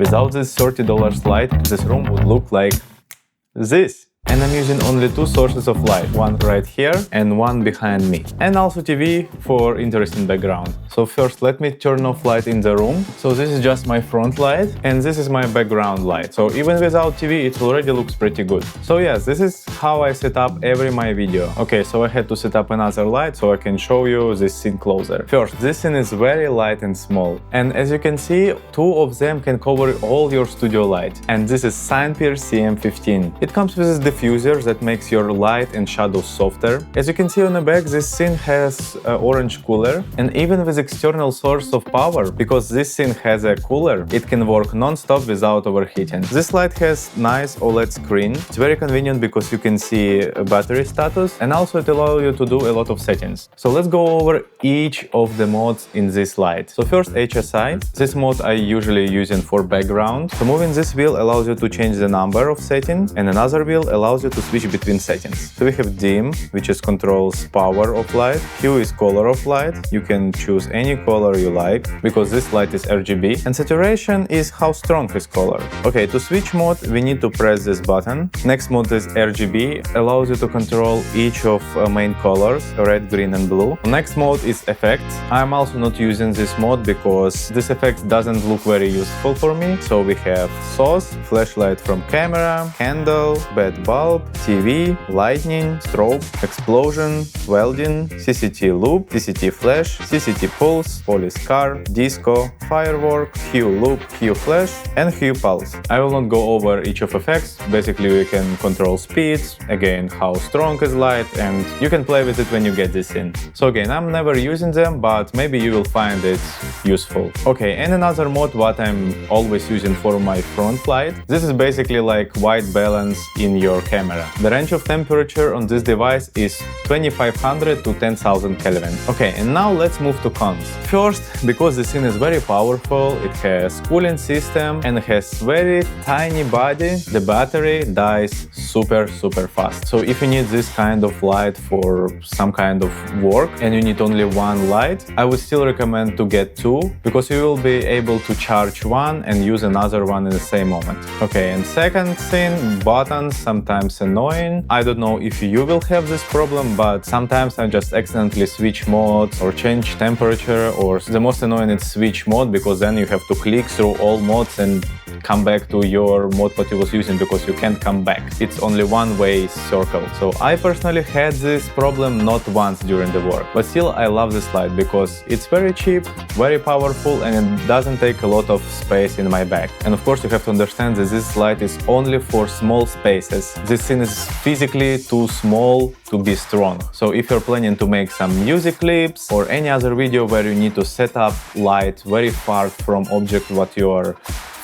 Without this $30 light, this room would look like this. And I'm using only two sources of light, one right here and one behind me. And also TV for interesting background. So first let me turn off light in the room. So this is just my front light and this is my background light. So even without TV it already looks pretty good. So yes, this is how I set up every my video. Okay, so I had to set up another light so I can show you this scene closer. First, this scene is very light and small. And as you can see, two of them can cover all your studio light. And this is Seinpier CM15. It comes with this diffuser that makes your light and shadows softer. As you can see on the back, this scene has orange cooler, and even with external source of power, because this scene has a cooler, it can work non-stop without overheating. This light has nice OLED screen. It's very convenient because you can see battery status, and also it allows you to do a lot of settings. So let's go over each of the modes in this light. So first, HSI. This mode I usually using for background. So moving this wheel allows you to change the number of settings, and another wheel allows you to switch between settings. So we have dim, which is controls power of light. Hue is color of light. You can choose any color you like, because this light is RGB. And saturation is how strong is color. Okay, to switch mode, we need to press this button. Next mode is RGB, allows you to control each of main colors, red, green and blue. Next mode is effects. I'm also not using this mode because this effect doesn't look very useful for me. So we have sauce, flashlight from camera, candle, bed bulb, TV, lightning, strobe, explosion, welding, CCT loop, CCT flash, CCT pulse, police car, disco, firework, hue loop, hue flash and hue pulse. I will not go over each of effects. Basically we can control speeds, again how strong is light, and you can play with it when you get this in. So again, I'm never using them, but maybe you will find it useful. Okay, and another mode what I'm always using for my front light. This is basically like white balance in your camera. The range of temperature on this device is 2500 to 10,000 Kelvin. Okay, and now let's move to cons. First, because the scene is very powerful, it has cooling system and it has very tiny body, the battery dies super fast. So if you need this kind of light for some kind of work and you need only one light, I would still recommend to get two, because you will be able to charge one and use another one in the same moment. Okay, and second thing, buttons sometimes annoying. I don't know if you will have this problem, but sometimes I just accidentally switch modes or change temperature, or the most annoying is switch mode, because then you have to click through all modes and come back to your mode what you was using, because you can't come back. It's only one-way circle. So I personally had this problem not once during the work, but still I love this light because it's very cheap, very powerful, and it doesn't take a lot of space in my bag. And of course you have to understand that this light is only for small spaces. This scene is physically too small to be strong. So if you're planning to make some music clips or any other video where you need to set up light very far from object what you are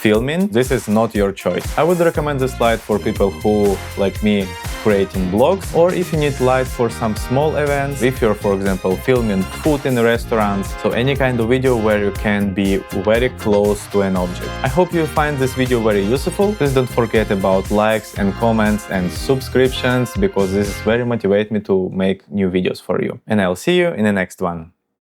filming, this is not your choice. I would recommend this light for people who, like me, creating vlogs, or if you need light for some small events, if you're, for example, filming food in restaurants, so any kind of video where you can be very close to an object. I hope you find this video very useful. Please don't forget about likes and comments and subscriptions, because this is very motivate me to make new videos for you. And I'll see you in the next one.